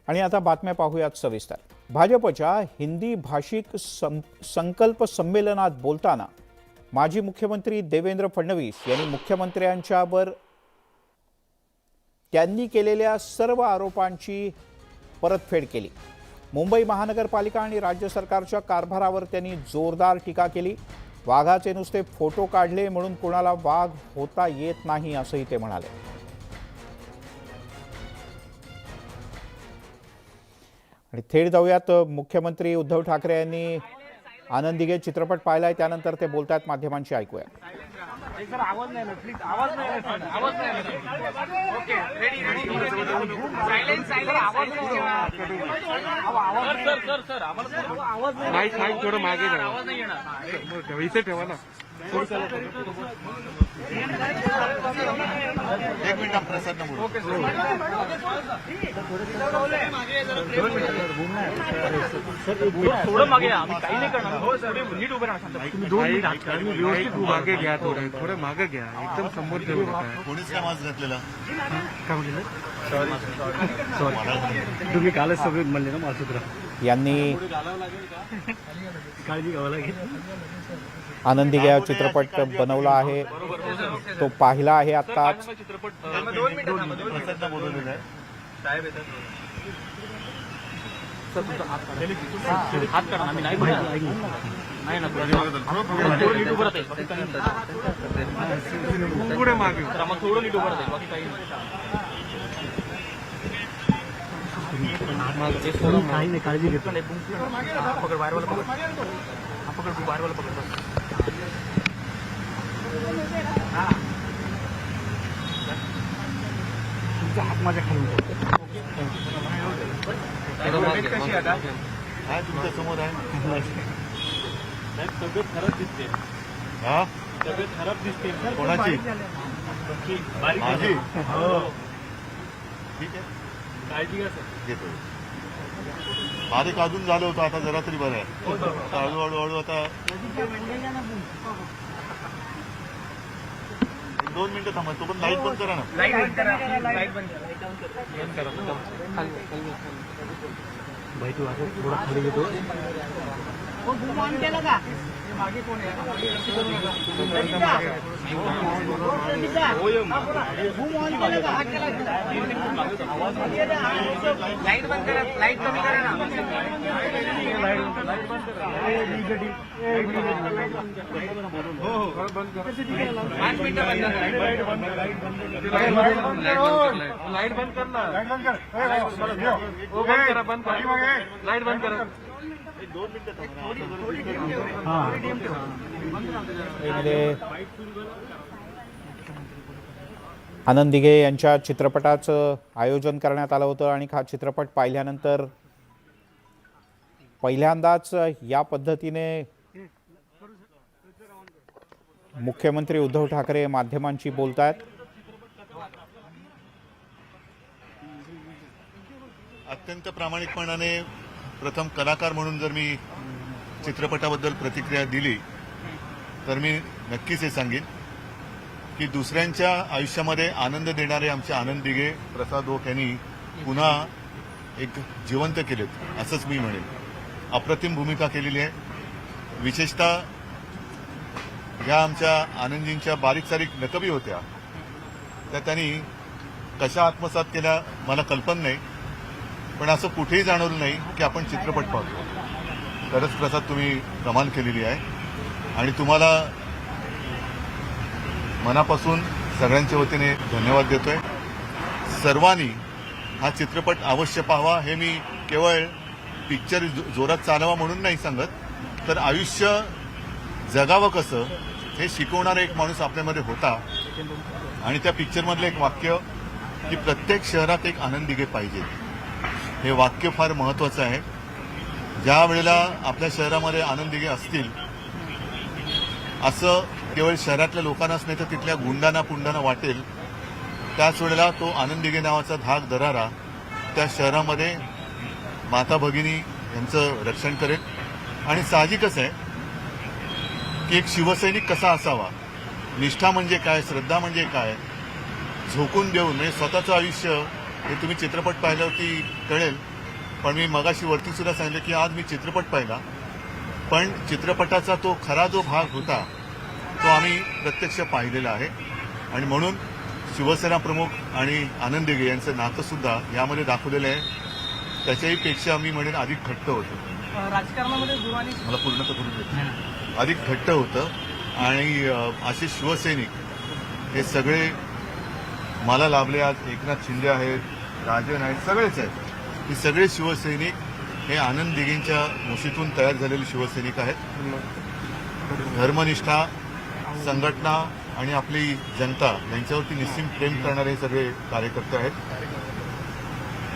आणि आता बातम्या पाहूयात सविस्तर। भाजपच्या हिंदी भाषिक संकल्प संमेलनात बोलताना माजी मुख्यमंत्री देवेंद्र फडणवीस यांनी मुख्यमंत्र्यांच्यावर त्यांनी केलेल्या सर्व आरोपांची परतफेड केली। मुंबई महानगरपालिका आणि राज्य सरकारच्या कारभारावर त्यांनी जोरदार टीका केली। वाघाचे नुसते फोटो काढले म्हणून कोणाला वाघ होता येत नाही असंही ते म्हणाले। आणि थेट जाऊयात, मुख्यमंत्री उद्धव ठाकरे यांनी आनंद दिघे चित्रपट पाहिलाय, त्यानंतर ते बोलतात, माध्यमांशी ऐकूया। सर आवाज नाही ना, प्लीज आवाज नाही, आवाज नाही। ओके रेडी सायलेंस आवाज नाही। सर आवाज नाही। माईक थोडं मागे जा, आवाज नाही येणार, इथे ठेवा ना। एक मिनिट प्रसाद ना। ओके थोडं मागे या, आम्ही काही नाही करणार। हो सर, नीट उभे राहा, तुम्ही 2 मिनिट व्यवस्थित मागे घ्या, थोडं मागे घ्या, एकदम समोर ठेवू नका। कोणीच काय आवाज घातलेला? काय म्हणले? सॉरी तुम्ही कालच सगळे म्हणले ना मासूद्रा यांनी काळजी घ्यावं लागेल। आनंद दिघे हा चित्रपट बनवला आहे, तो पाहिला आहे आताच। चित्रपट 2 मिनिट प्रसाद ना बोलवलेला आहे साहेब येतात। सर तुमचा हात करा, आम्ही नाही नाही ना, थोडं नीट उभं राहते, पुढे मागे मग थोडं नीट उभं राहते, बाकी काही नाही। काळजी घेतो। पकड बाहेरवाला, पकड पकड बाहेरवाला, पकड तुमचा हात माझ्या खाली कशी आता काय तुमच्या समोर आहे? तब्येत खराब दिसते। हा तब्येत खराब दिसते कोणाची? माझी? हो ठीक आहे, काळजी घ्या सर। घेतो। बारीक अजून झालं होतं, आता जरा तरी बरं आहे। हळूहळू आता 2 मिनिटं थांबा, तो पण लाईट बंद करा ना। लाईट बंद करा, लाईट बंद करा। भाई तू आता थोडा खाली घेतो। मागे कोण आहे? लाईट बंद करा, लाईट कमी करा ना। हो हो बंद करा, 5 मिनिटं बंद करा। लाईट बंद कर ना, बंद करा, लाईट बंद करा। 2 मिनिटं आनंद दिघे यांच्या चित्रपटाचं आयोजन करण्यात आलं होतं आणि हा चित्रपट पाहिल्यानंतर पहिल्यांदाच या पद्धतीने मुख्यमंत्री उद्धव ठाकरे माध्यमांशी बोलतायत। अत्यंत प्रामाणिकपणाने प्रथम कलाकार म्हणून जर मी चित्रपटाबद्दल प्रतिक्रिया दिली तर मी नक्कीच हे सांगेन की दुसऱ्यांच्या आयुष्यामध्ये आनंद देणारे आमचे आनंद दिघे, प्रसाद ओक यांनी पुन्हा एक जिवंत केलेत असंच मी म्हणेन। अप्रतिम भूमिका केलेली आहे। विशेषतः ह्या आमच्या आनंदजींच्या बारीक सारीक नकबी होत्या, त्या त्यांनी कशा आत्मसात केल्या मला कल्पना नाही, पण असं कुठेही जाणवलं नाही की आपण चित्रपट पाहतो। खरंच प्रसाद तुम्ही कमाल केलेली आहे आणि तुम्हाला मनापासून सगळ्यांच्या वतीने धन्यवाद देतोय। सर्वांनी हा चित्रपट अवश्य पाहावा, हे मी केवळ पिक्चर जोरात चालवा म्हणून नाही सांगत, तर आयुष्य जगावं कसं हे शिकवणारा एक माणूस आपल्यामध्ये होता आणि त्या पिक्चरमधलं एक वाक्य की प्रत्येक शहरात एक आनंद दिघे पाहिजे, हे वाक्य फार महत्त्वाचं आहे। ज्या वेळेला आपल्या शहरामध्ये आनंद दिघे असतील असं केवळ शहरातल्या लोकांनाच नाही तर तिथल्या गुंडांना पुंडांना वाटेल, त्याच वेळेला तो आनंद दिघे नावाचा धाक दरारा त्या शहरामध्ये माता भगिनी यांचं रक्षण करेल। आणि साहजिकच आहे की एक शिवसैनिक कसा असावा, निष्ठा म्हणजे काय, श्रद्धा म्हणजे काय, झोकून देऊन म्हणजे स्वतःचं आयुष्य हे तुम्ही चित्रपट पाहिल्यावरती कळेल पण मी मगाशी वरती सुद्धा सांगितलं की आज मी चित्रपट पाहिला, पण चित्रपटाचा तो खरा जो भाग होता तो आम्ही प्रत्यक्ष पाहिलेला आहे. आणि म्हणून शिवसेना प्रमुख आणि आनंद दिघे यांचं नातं सुद्धा यामध्ये दाखवलेलं आहे. त्याच्याही पेक्षा मी म्हणेन अधिक घट्ट होतं. राजकारणामध्ये जुळवानी मला पूर्ण तर करून देत अधिक घट्ट होतं. आणि असे शिवसैनिक हे सगळे मला लाभले. आज एकनाथ शिंदे आहेत, राजन आहेत, सगळेच आहेत. हे सगळे शिवसैनिक हे आनंद दिघेंच्या मुशीतून तयार झालेले शिवसैनिक आहेत. धर्मनिष्ठा, संघटना आणि आपली जनता यांच्यावरती निश्चित प्रेम करणारे हे सगळे कार्यकर्ते आहेत.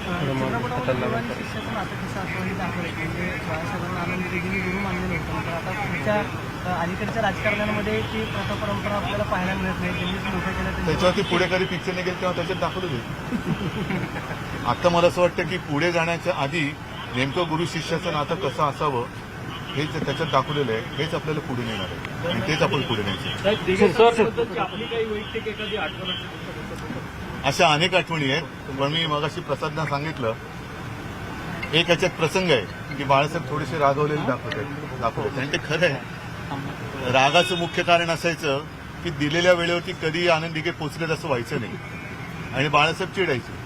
चित्रपटामध्ये शिष्याचं नातं कसं असं हे दाखवलं म्हणजे बाळासाहेबांना आनंद दिघेंनी गुरु मानलेलं होतं. मात्र आता पुढच्या अलीकडच्या राजकारणामध्ये ती प्रथा परंपरा आपल्याला पाहायला मिळत नाही. त्यांनी मोठं केलं त्याच्यावरती पुढे कधी पिक्चर निघेल तेव्हा त्याच्यात दाखवलं जाईल. आता मला असं वाटतं की पुढे जाण्याच्या आधी नेमकं गुरु शिष्याचं नातं कसं असावं हेच त्याच्यात दाखवलेलं आहे. हेच आपल्याला पुढे नेणार आहे आणि तेच आपण पुढे न्यायचं. आपली काही वैयक्तिक एखादी आठवण अशा अनेक आठवणी आहेत. पण मी मगाशी प्रसादना सांगितलं एक याच्यात प्रसंग आहे की बाळासाहेब थोडेसे रागवलेले दाखवले आणि ते खरं आहे. रागाचं मुख्य कारण असायचं की दिलेल्या वेळेवरती कधी आनंद दिघे पोचलेत असं व्हायचं नाही आणि बाळासाहेब चिडायचे.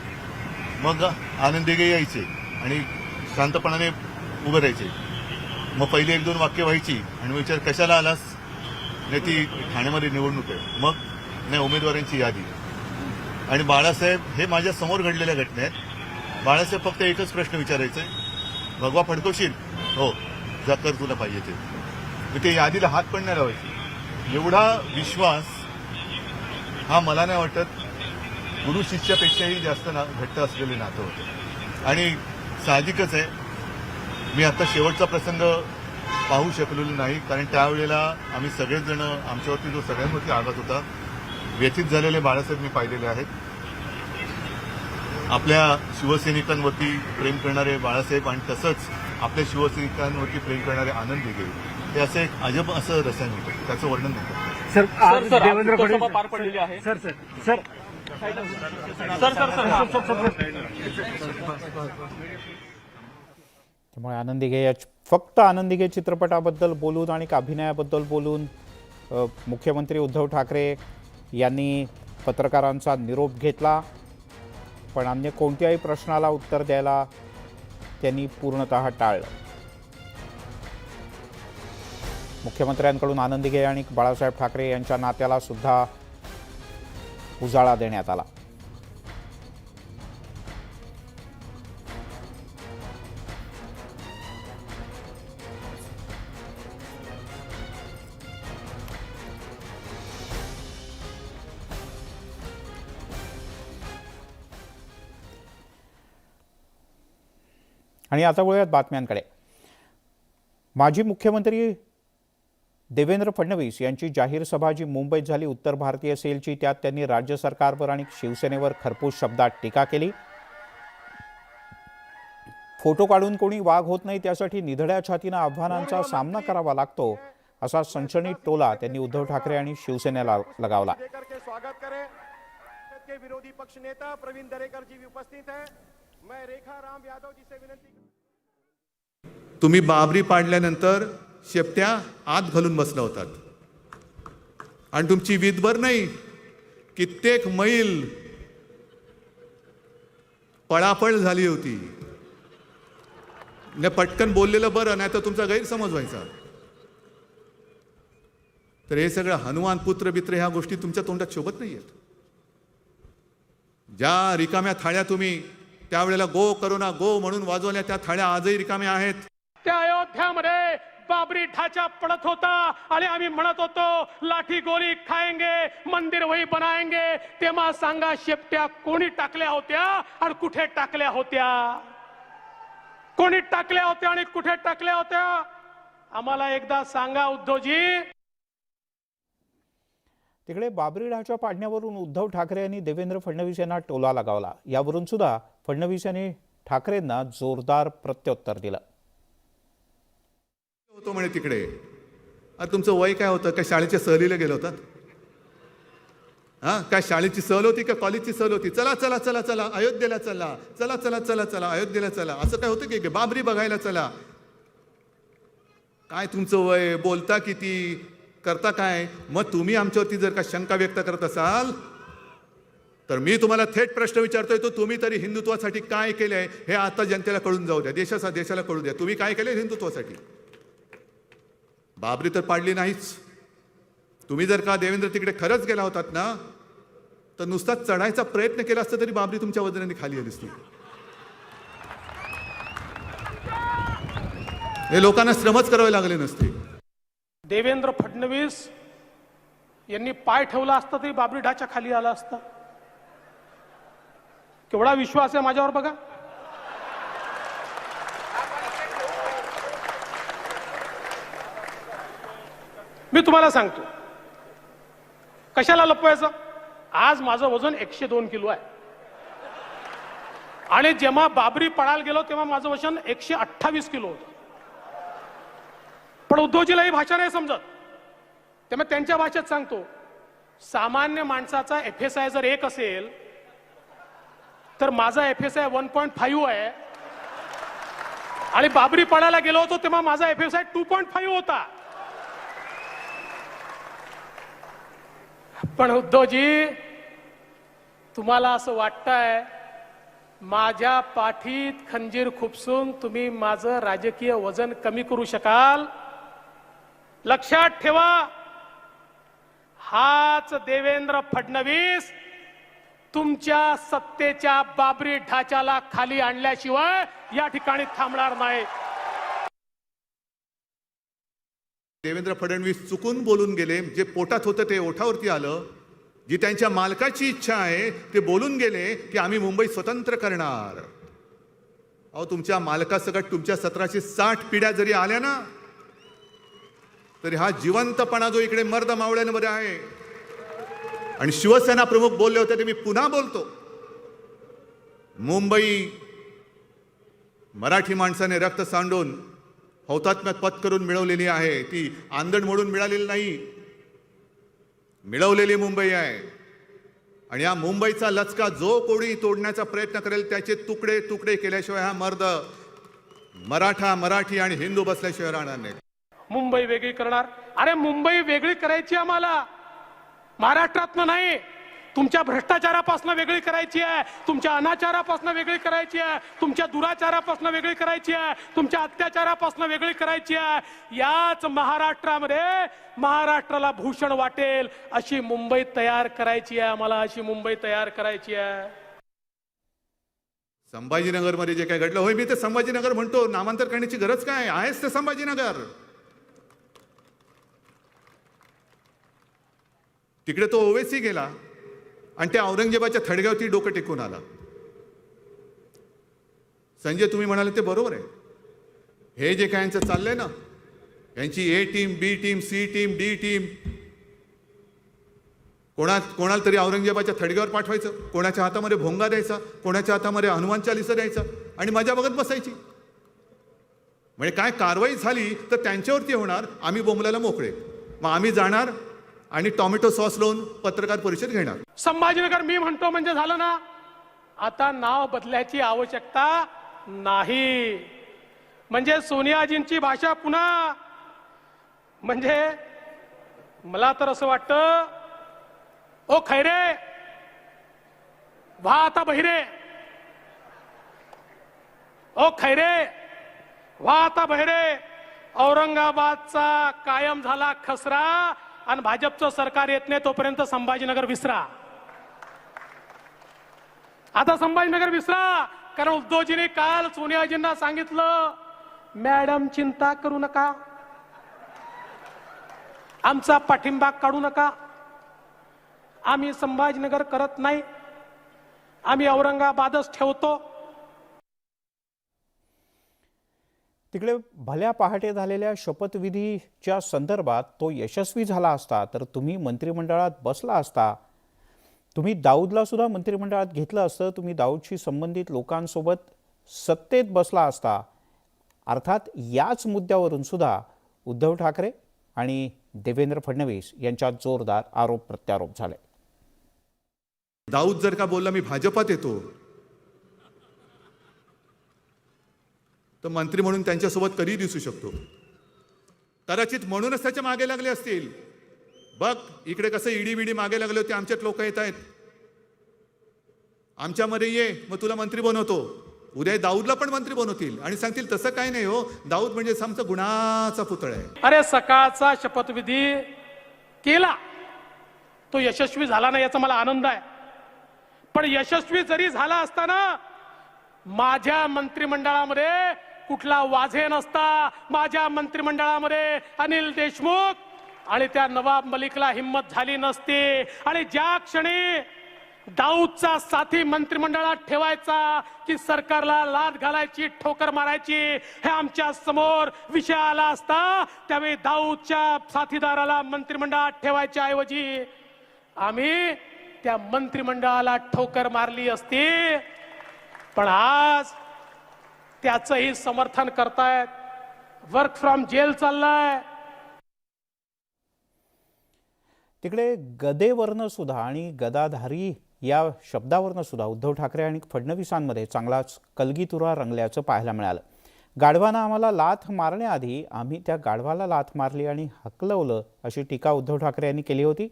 मग आनंद दिघे यायचे आणि शांतपणाने उभं राहायचे. मग पहिली 1-2 वाक्य व्हायची आणि विचार कशाला आलास, नाही ती ठाण्यामध्ये निवडणूक आहे, मग नाही उमेदवारांची यादी. आणि बाळासाहेब हे माझ्या समोर घडलेल्या घटना आहेत. बाळासाहेब फक्त एकच प्रश्न विचारायचे, भगवा फडकवशील? हो, जा कर तुला पाहिजे ते. मग ते यादीला हात पण नाही लावायचे. एवढा विश्वास हा मला नाही वाटत गुरु शिष्यापेक्षाही जास्त घट्ट असलेले नातं होतं. आणि साहजिकच आहे मी आता शेवटचा प्रसंग पाहू शकलेलो नाही कारण त्यावेळेला आम्ही सगळेच जण आमच्यावरती जो सगळ्यांवरती आघात होता व्यथित झालेले बाळासाहेब मी पाहिलेले आहेत. आपल्या शिवसैनिकांवरती प्रेम करणारे बाळासाहेब आणि तसंच आपल्या शिवसैनिकांवरती प्रेम करणारे आनंद दिघे हे असं एक अजब असं रसायन होतं. त्याचं वर्णन नाही करत. सर आज देवेंद्र फडणवीस पार पडलेली आहे. सर सर सर त्यामुळे आनंद दिघे फक्त आनंद दिघे चित्रपटाबद्दल बोलून आणि अभिनयाबद्दल बोलून मुख्यमंत्री उद्धव ठाकरे यांनी पत्रकारांचा निरोप घेतला. पण अन्य कोणत्याही प्रश्नाला उत्तर द्यायला त्यांनी पूर्णतः टाळलं. मुख्यमंत्र्यांकडून आनंद दिघे आणि बाळासाहेब ठाकरे यांच्या नात्याला सुद्धा उजाळा देण्यात आला. आणि आता वळूयात बातम्यांकडे. माजी मुख्यमंत्री देवेंद्र फडणवीस यांची जाहीर सभा जी मुंबईत झाली उत्तर भारतीय सेलची, त्यात त्यांनी राज्य सरकारवर आणि शिवसेनेवर खरपूस शब्दात टीका केली. फोटो काढून कोणी वाघ होत नाही त्यासाठी निधड्या छातीनं आव्हानांचा सामना करावा लागतो असा सनसनीत टोला त्यांनी उद्धव ठाकरे आणि शिवसेनेला लगावला. स्वागत करें के विरोधी पक्ष नेता प्रवीण दरेकर जी भी उपस्थित हैं. मैं रेखा राम यादव जी से विनंती. तुम्ही बाबरी पाडल्यानंतर शेपट्या आत घालून बसला होतात आणि तुमची विधभर नाही कित्येक मैल पळापळ झाली होती. ने पटकन बोललेलं बरं, नाही तर तुमचा गैरसमज व्हायचा. तर हे सगळं हनुमान पुत्र बित्र ह्या गोष्टी तुमच्या तोंडात शोभत नाहीयेत. ज्या रिकाम्या थाळ्या तुम्ही त्यावेळेला गो करोना गो म्हणून वाजवल्या त्या थाळ्या आजही रिकाम्या आहेत. त्या अयोध्यामध्ये बाबरी ढाचा पडत होता आणि आम्ही म्हणत होतो लाठी गोली खाएंगे, मंदिर वही बनाएंगे. तेव्हा सांगा शेपट्या कोणी टाकल्या होत्या आणि कुठे टाकल्या होत्या? कोणी टाकल्या होत्या आणि कुठे टाकल्या होत्या? आम्हाला एकदा सांगा उद्धवजी. तिकडे बाबरी ढाचा पाडण्यावरून उद्धव ठाकरे यांनी देवेंद्र फडणवीस यांना टोला लगावला. यावरून सुद्धा फडणवीस यांनी ठाकरेंना जोरदार प्रत्युत्तर दिलं. होतो म्हणे तिकडे. अरे तुमचं वय काय होतं? काय शाळेच्या सहलीला गेलं होतात? काय शाळेची सहल होती का कॉलेजची सहल होती? चला चला चला चला अयोध्येला चला, चला चला चला चला अयोध्येला चला, असं काय होतं की बाबरी बघायला चला? काय तुमचं वय, बोलता किती, करता काय? मग तुम्ही आमच्यावरती जर का शंका व्यक्त करत असाल तर मी तुम्हाला थेट प्रश्न विचारतोय, तो तुम्ही तरी हिंदुत्वासाठी काय केलंय हे आता जनतेला कळून जाऊ द्या, देशाला कळू द्या. तुम्ही काय केलंय हिंदुत्वासाठी? बाबरी तर पाडली नाहीच. तुम्ही जर का देवेंद्र तिकडे खरंच गेला होतात ना, तर नुसता चढायचा प्रयत्न केला असता तरी बाबरी तुमच्या वजनाने खाली आली असती. हे लोकांना श्रमच करावे लागले नसते. देवेंद्र फडणवीस यांनी पाय ठेवला असता तरी बाबरी ढाच्या खाली आला असता. केवढा विश्वास आहे माझ्यावर बघा. मी तुम्हाला सांगतो कशाला लपवायचं. आज माझं वजन 102 किलो आहे आणि जेव्हा बाबरी पडायला गेलो तेव्हा माझं वजन 128 किलो होतं. पण उद्धवजीला ही भाषा नाही समजत, त्यामुळे त्यांच्या भाषेत सांगतो. सामान्य माणसाचा FSI जर 1 असेल तर माझा FSI 1.5 आहे आणि बाबरी पडायला गेलो होतो तेव्हा माझा FSI 2.5 होता. पण उद्धवजी तुम्हाला असं वाटतंय माझ्या पाठीत खंजीर खुपसून तुम्ही माझं राजकीय वजन कमी करू शकाल? लक्षात ठेवा, हाच देवेंद्र फडणवीस तुमच्या सत्तेच्या बाबरी ढाच्याला खाली आणल्याशिवाय या ठिकाणी थांबणार नाही. देवेंद्र फडणवीस चुकून बोलून गेले. जे पोटात होतं ते ओठावरती आलं. जी त्यांच्या मालकाची इच्छा आहे ते बोलून गेले की आम्ही मुंबई स्वतंत्र करणार. अहो, तुमच्या मालकासकट तुमच्या 1760 पिढ्या जरी आल्या ना, तरी हा जिवंतपणा जो इकडे मर्द मावळ्यांमध्ये आहे. आणि शिवसेना प्रमुख बोलले होते ते मी पुन्हा बोलतो. मुंबई मराठी माणसाने रक्त सांडून हौतात्म्य पत्करून मिळवलेली आहे. ती आंदण मोडून मिळालेली नाही, मिळवलेली मुंबई आहे. आणि या मुंबईचा लचका जो कोणी तोडण्याचा प्रयत्न करेल त्याचे तुकडे तुकडे केल्याशिवाय हा मर्द मराठी आणि हिंदू बसल्याशिवाय राहणार नाही. मुंबई वेगळी करणार? अरे मुंबई वेगळी करायची आम्हाला, महाराष्ट्रातनं नाही. तुमच्या भ्रष्टाचारापासून वेगळी करायची आहे, तुमच्या अनाचारापासून वेगळी करायची आहे, तुमच्या दुराचारापासून वेगळी करायची आहे, तुमच्या अत्याचारापासून वेगळी करायची आहे. याच महाराष्ट्रामध्ये महाराष्ट्राला भूषण वाटेल अशी मुंबई तयार करायची आहे आम्हाला, अशी मुंबई तयार करायची आहे. संभाजीनगरमध्ये जे काय घडलं, होय मी ते संभाजीनगर म्हणतो, नामांतर करण्याची गरज काय आहेच ते संभाजीनगर. तिकडे तो ओवेसी गेला आणि त्या औरंगजेबाच्या थडग्यावरती डोकं टेकून आला. संजय तुम्ही म्हणाले ते बरोबर आहे. हे जे काय यांचं चाललंय ना, यांची A team, B team, C team, D team, कोणाला तरी औरंगजेबाच्या थडग्यावर पाठवायचं, कोणाच्या हातामध्ये भोंगा द्यायचा, कोणाच्या हातामध्ये हनुमान चालीसा द्यायचा आणि मजा बघत बसायची. म्हणजे काय कारवाई झाली तर त्यांच्यावरती होणार, आम्ही बोंबलायला मोकळे. मग आम्ही जाणार आणि टोमॅटो सॉस लावून पत्रकार परिषद घेणार. संभाजीनगर मी म्हणतो म्हणजे झालं ना. आता नाव बदलायची आवश्यकता नाही. म्हणजे सोनियाजींची भाषा पुन्हा, म्हणजे मला तर असं वाटतं, ओ खैरे व्हा आता बहिरे, ओ खैरे व्हा आता बहिरे. औरंगाबादचा कायम झाला खसरा आणि भाजपचं सरकार येत नाही तोपर्यंत संभाजीनगर विसरा. आता संभाजीनगर विसरा, कारण उद्धवजींनी काल सोनियाजींना सांगितलं, मॅडम चिंता करू नका, आमचा पाठिंबा काढू नका, आम्ही संभाजीनगर करत नाही, आम्ही औरंगाबादच ठेवतो. तिकडे भल्या पहाटे झालेल्या शपथविधीच्या संदर्भात तो यशस्वी झाला असता तर तुम्ही मंत्रिमंडळात बसला असता. तुम्ही दाऊदला सुद्धा मंत्रिमंडळात घेतलं असतं. तुम्ही दाऊदशी संबंधित लोकांसोबत सत्तेत बसला असता. अर्थात याच मुद्द्यावरून सुद्धा उद्धव ठाकरे आणि देवेंद्र फडणवीस यांच्यात जोरदार आरोप प्रत्यारोप झाले. दाऊद जर का बोलला मी भाजपात येतो, तर मंत्री म्हणून त्यांच्यासोबत कधी दिसू शकतो. कदाचित म्हणूनच त्याच्या मागे लागले असतील. बघ इकडे कसं ईडी मागे लागले होते, आमच्यात लोक येत आहेत, आमच्यामध्ये ये, मग तुला मंत्री बनवतो. उद्या दाऊदला पण मंत्री बनवतील आणि सांगतील तसं काय नाही हो, दाऊद म्हणजे आमचा गुणाचा पुतळा आहे. अरे सकाळचा शपथविधी केला, तो यशस्वी झाला नाही याचा मला आनंद आहे. पण यशस्वी जरी झाला असताना माझ्या मंत्रिमंडळामध्ये कुठला वाझे नसता. माझ्या मंत्रिमंडळामध्ये अनिल देशमुख आणि त्या नवाब मलिकला हिम्मत झाली नसती. आणि ज्या क्षणी दाऊदचा साथी मंत्रिमंडळात ठेवायचा की सरकारला लाद घालायची, ठोकर मारायची, हे आमच्या समोर विषय आला असता, त्यावेळी दाऊदच्या साथीदाराला मंत्रिमंडळात ठेवायच्या ऐवजी आम्ही त्या मंत्रिमंडळाला ठोकर मारली असती. पण आज त्याचंही समर्थन करतायत. वर्क फ्रॉम जेल चाललाय. तिकडे गदेवरनं सुद्धा आणि गदाधारी या शब्दावरनं सुद्धा उद्धव ठाकरे आणि फडणवीसांमध्ये चांगलाच कलगीतुरा रंगल्याचं पाहायला मिळालं. गाढवानं आम्हाला लाथ मारण्याआधी आम्ही त्या गाढवाला लाथ मारली आणि हकलवलं अशी टीका उद्धव ठाकरे यांनी केली होती.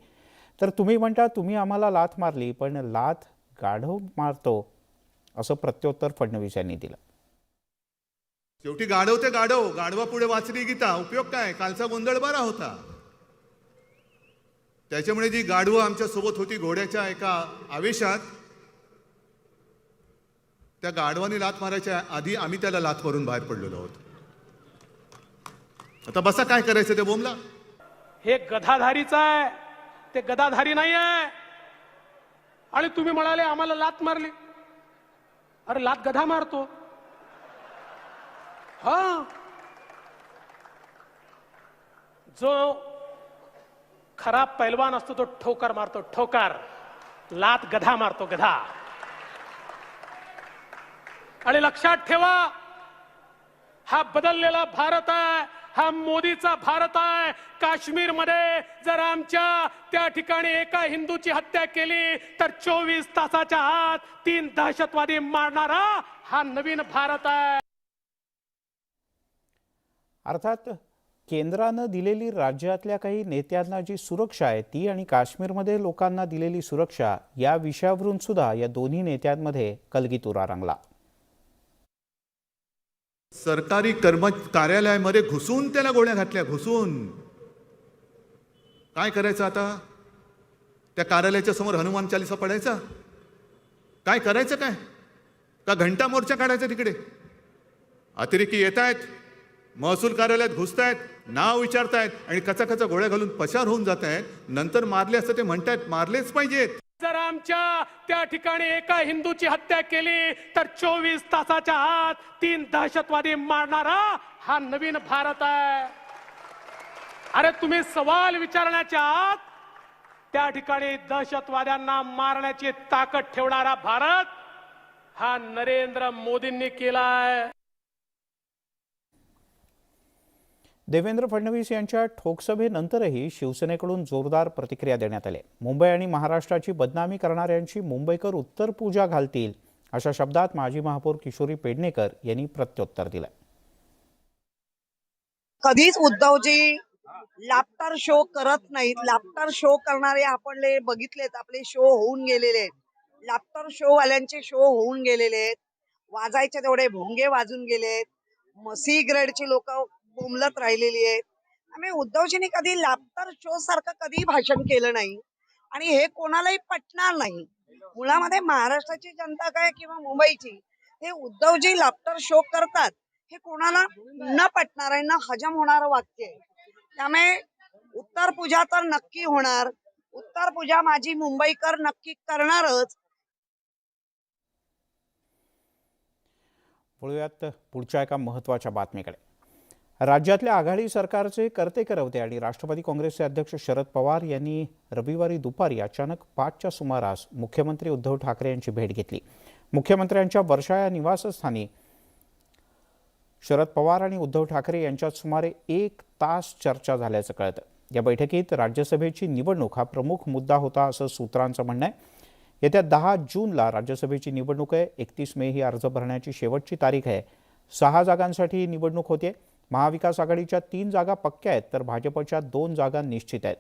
तर तुम्ही म्हणता तुम्ही आम्हाला लाथ मारली, पण लाथ गाढव मारतो असं प्रत्युत्तर फडणवीस यांनी दिलं. शेवटी गाढव ते गाढव, गाढवा पुढे वाचली गीता. उपयोग काय? कालचा गोंधळ बरा होता. त्याच्यामुळे जी गाढवं आमच्या सोबत होती घोड्याच्या एका आवेशात, त्या गाढवाने लाथ मारायच्या आधी आम्ही त्याला लाथ मारून बाहेर पडलेलो आहोत. आता बसा काय करायचं ते बोमला. हे गधाधारीचं आहे, ते गदाधारी नाही आहे. आणि तुम्ही म्हणाले आम्हाला लात मारली. अरे लात गधा मारतो. हा, जो खरा पैलवान असतो तो ठोकर मारतो, ठोकर. लात गधा मारतो, गधा. आणि लक्षात ठेवा, हा बदललेला भारत आहे, हा मोदीचा भारत आहे. काश्मीरमध्ये जर आमच्या त्या ठिकाणी एका हिंदूची हत्या केली तर 24 तासाच्या आत 3 दहशतवादी मारणारा हा नवीन भारत आहे. अर्थात केंद्रानं दिलेली राज्यातल्या काही नेत्यांना जी सुरक्षा आहे ती आणि काश्मीरमध्ये लोकांना दिलेली सुरक्षा या विषयावरून सुद्धा या दोन्ही नेत्यांमध्ये कलगीतुरा रंगला. सरकारी कार्यालयामध्ये घुसून त्याला गोळ्या घातल्या, घुसून. काय करायचं आता? त्या कार्यालयाच्या समोर हनुमान चालीसा पडायचा? काय करायचं? काय का घंटा मोर्चा काढायचा तिकडे? अतिरेकी येत आहेत, महसूल कार्यालयात घुसतायत, नाव विचारतायत आणि कचा गोळ्या घालून पसार होऊन जात आहेत. नंतर मारले असं ते म्हणतायत, मारलेच पाहिजेत. जर आमच्या त्या ठिकाणी एका हिंदूची हत्या केली तर 24 तासाच्या आत 3 दहशतवादी मारणारा हा नवीन भारत आहे. अरे तुम्ही सवाल विचारण्याच्या आत त्या ठिकाणी दहशतवाद्यांना मारण्याची ताकद ठेवणारा भारत हा नरेंद्र मोदींनी केलाय. देवेंद्र फडणवीस यांच्या ठोकसभेनंतरही शिवसेनेकडून जोरदार प्रतिक्रिया देण्यात आली. मुंबई आणि महाराष्ट्राची बदनामी करणाऱ्यांची मुंबईकर उत्तरपूजा घालतील अशा शब्दात माजी महापौर किशोरी पेडणेकर यांनी प्रत्युत्तर दिलं. कधीच उद्धवजी लाफ्टर शो करत नाहीत. लाफ्टर शो करणारे आपण बघितलेत, आपले शो होऊन गेलेले आहेत. लाफ्टर शो वाल्यांचे शो होऊन गेलेले आहेत. वाजायचे तेवढे भोंगे वाजून गेलेत. सी ग्रेडची लोक बोंबलत राहिलेली आहेत. आम्ही उद्धवजींनी कधी लाफ्टर शो सारखं कधी भाषण केलं नाही आणि हे कोणालाही पटणार नाही. मुळामध्ये महाराष्ट्राची जनता काय किंवा मुंबईची, हे उद्धवजी लाफ्टर शो करतात हे कोणाला न पटणार आहे, न हजम होणारं वाक्य आहे. त्यामुळे उत्तर पूजा तर नक्की होणार. उत्तर पूजा माझी मुंबईकर नक्की करणारच. वळूयात पुढच्या एका महत्त्वाच्या बातमीकडे. राज्यातल्या आघाडी सरकारचे करते करवते आणि राष्ट्रवादी काँग्रेसचे अध्यक्ष शरद पवार यांनी रविवारी दुपारी अचानक 5च्या सुमारास मुख्यमंत्री उद्धव ठाकरे यांची भेट घेतली. मुख्यमंत्र्यांच्या वर्षा या निवासस्थानी शरद पवार आणि उद्धव ठाकरे यांच्यात सुमारे 1 तास चर्चा झाल्याचं कळतं. या बैठकीत राज्यसभेची निवडणूक हा प्रमुख मुद्दा होता असं सूत्रांचं म्हणणं आहे. येत्या 10 जूनला राज्यसभेची निवडणूक आहे. 31 मे ही अर्ज भरण्याची शेवटची तारीख आहे. 6 जागांसाठी ही निवडणूक होते. महाविकास आघाडीच्या 3 जागा पक्क्या आहेत तर भाजपच्या 2 जागा निश्चित आहेत.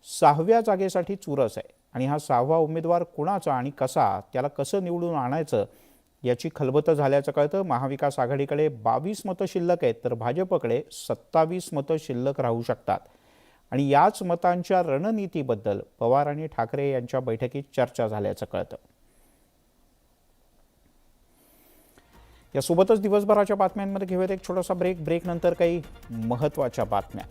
6व्या जागेसाठी चुरस आहे आणि हा 6वा उमेदवार कुणाचा आणि कसा, त्याला कसं निवडून आणायचं याची खलबतं झाल्याचं कळतं. महाविकास आघाडीकडे 22 मतं शिल्लक आहेत तर भाजपकडे 27 मतं शिल्लक राहू शकतात आणि याच मतांच्या रणनीतीबद्दल पवार आणि ठाकरे यांच्या बैठकीत चर्चा झाल्याचं कळतं. यासोबतच दिवसभराच्या बातम्यांमध्ये घेऊयात एक छोटासा ब्रेक नंतर काही महत्त्वाच्या बातम्या.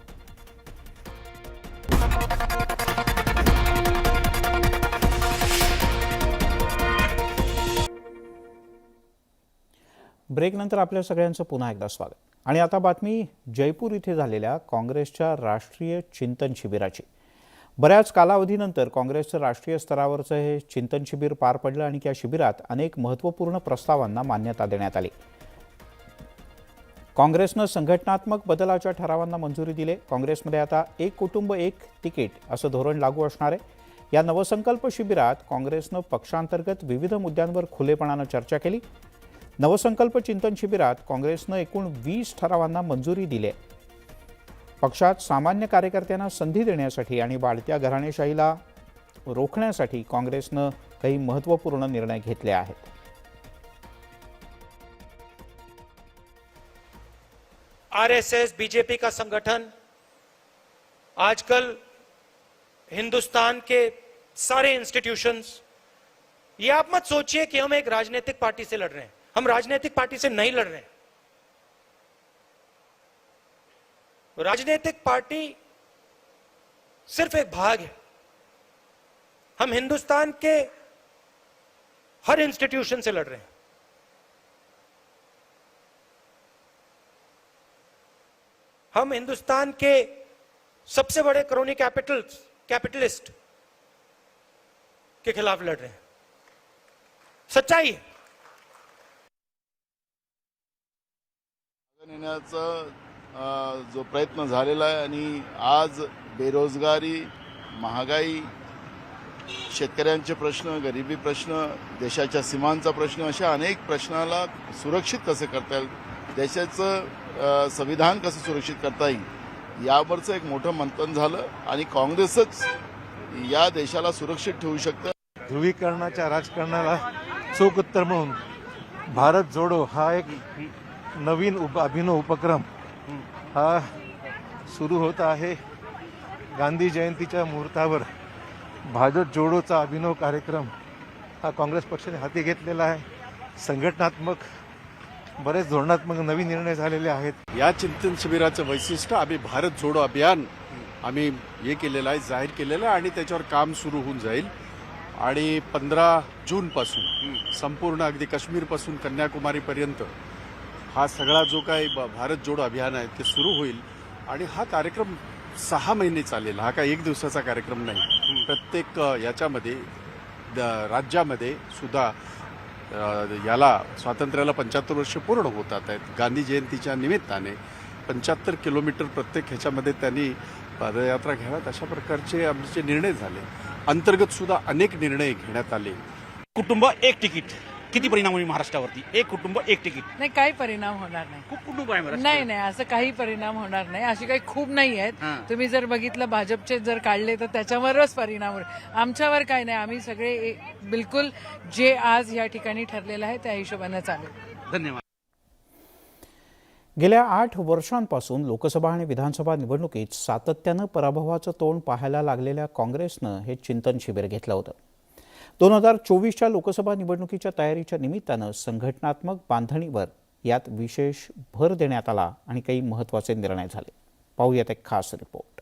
ब्रेकनंतर आपल्या सगळ्यांचं पुन्हा एकदा स्वागत. आणि आता बातमी जयपूर इथे झालेल्या काँग्रेसच्या राष्ट्रीय चिंतन शिबिराची. बऱ्याच कालावधीनंतर काँग्रेसचं राष्ट्रीय स्तरावरचं हे चिंतन शिबिर पार पडलं आणि त्या शिबिरात अनेक महत्त्वपूर्ण प्रस्तावांना मान्यता देण्यात आली. काँग्रेसनं संघटनात्मक बदलाच्या ठरावांना मंजुरी दिली. काँग्रेसमध्ये आता एक कुटुंब एक तिकीट असं धोरण लागू असणार आहे. या नवसंकल्प शिबिरात काँग्रेसनं पक्षांतर्गत विविध मुद्द्यांवर खुलेपणानं चर्चा केली. नवसंकल्प चिंतन शिबिरात काँग्रेसनं एकूण 20 ठरावांना मंजुरी दिली आहे. पक्षात सामान्य कार्यकर्त्यांना संधी देण्यासाठी आणि वाढत्या घराणेशाहीला रोखण्यासाठी काँग्रेसनं काही महत्त्वपूर्ण निर्णय घेतले आहेत. आरएसएस बीजेपी का संगठन आजकल हिंदुस्तान के सारे इंस्टीट्यूशंस, ये आप मत सोचिए कि हम एक राजनीतिक पार्टी से लड़ रहे हैं. हम राजनीतिक पार्टी से नहीं लड़ रहे हैं. राजनीतिक पार्टी सिर्फ एक भाग है. हम हिंदुस्तान के हर इंस्टीट्यूशन से लड़ रहे हैं. हम हिंदुस्तान के सबसे बड़े क्रोनी कैपिटलिस्ट के खिलाफ लड़ रहे हैं. सच्चाई है. नेण्याचा जो प्रयत्न झालेला आहे आणि आज बेरोजगारी, महागाई, शेतकऱ्यांचे प्रश्न, गरिबी प्रश्न, देशाच्या सीमांचा प्रश्न, अशा अनेक प्रश्नाला सुरक्षित कसे करता येईल, देशाचं संविधान कसं सुरक्षित करता येईल यावरचं एक मोठं मंथन झालं आणि काँग्रेसच या देशाला सुरक्षित ठेवू शकतं. ध्रुवीकरणाच्या राजकारणाला चोख उत्तर म्हणून भारत जोडो हा एक नवीन अभिनव उपक्रम हा सुरू होत आहे. गांधी जयंतीच्या मुहूर्तावर भारत जोडोचा अभिनव कार्यक्रम हा काँग्रेस पक्षाने हाती घेतलेला आहे. संघटनात्मक बरेच धोरणात्मक नवीन निर्णय झालेले आहेत. या चिंतन शिबिराचं वैशिष्ट्य आम्ही भारत जोडो अभियान आम्ही हे केलेलं आहे, जाहीर केलेलं आहे आणि त्याच्यावर काम सुरू होऊन जाईल. आणि 15 जूनपासून संपूर्ण अगदी काश्मीरपासून कन्याकुमारीपर्यंत हा सगळा जो काही भारत जोडो अभियान आहे ते सुरू होईल आणि हा कार्यक्रम 6 महिने चालेल. हा काही एक दिवसाचा कार्यक्रम नाही. प्रत्येक याच्यामध्ये राज्यामध्ये सुद्धा याला स्वातंत्र्याला 75 वर्ष पूर्ण होतात आहेत. गांधी जयंतीच्या निमित्ताने 75 किलोमीटर प्रत्येक ह्याच्यामध्ये त्यांनी पदयात्रा घ्याव्यात अशा प्रकारचे आमचे निर्णय झाले. अंतर्गत सुद्धा अनेक निर्णय घेण्यात आले. कुटुंब एक तिकीट किती परिणाम होईल महाराष्ट्रावरती? एक कुटुंब एक तिकीट नाही, काही परिणाम होणार नाही. खूप कुटुंब आहे नाही नाही, असं काही परिणाम होणार नाही. अशी काही खूप नाही आहेत. तुम्ही जर बघितलं भाजपचे जर काढले तर त्याच्यावरच परिणाम होईल. आमच्यावर काही नाही. आम्ही सगळे बिलकुल जे आज या ठिकाणी ठरलेलं आहे त्या हिशोबाने चालू. धन्यवाद. गेल्या 8 वर्षांपासून लोकसभा आणि विधानसभा निवडणुकीत सातत्यानं पराभवाचं तोंड पाहायला लागलेल्या काँग्रेसनं हे चिंतन शिबिर घेतलं होतं. 2024च्या लोकसभा निवडणुकीच्या तयारीच्या निमित्तानं संघटनात्मक बांधणीवर यात विशेष भर देण्यात आला आणि काही महत्त्वाचे निर्णय झाले. पाहूयात एक खास रिपोर्ट.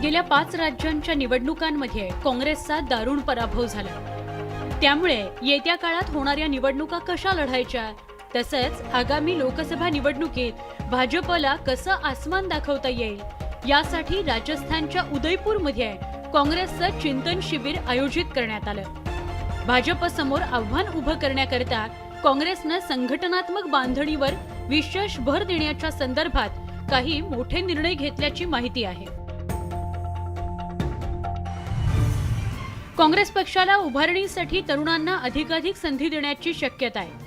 गेल्या 5 राज्यांच्या निवडणुकांमध्ये काँग्रेसचा दारुण पराभव झाला. त्यामुळे येत्या काळात होणाऱ्या निवडणुका कशा लढायच्या, तसंच आगामी लोकसभा निवडणुकीत भाजपला कसं आसमान दाखवता येईल यासाठी राजस्थानच्या उदयपूरमध्ये काँग्रेसचं चिंतन शिबिर आयोजित करण्यात आलं. भाजपसमोर आव्हान उभं करण्याकरता काँग्रेसनं संघटनात्मक बांधणीवर विशेष भर देण्याच्या संदर्भात काही मोठे निर्णय घेतल्याची माहिती आहे. काँग्रेस पक्षाला उभारणीसाठी तरुणांना अधिकाधिक संधी देण्याची शक्यता आहे.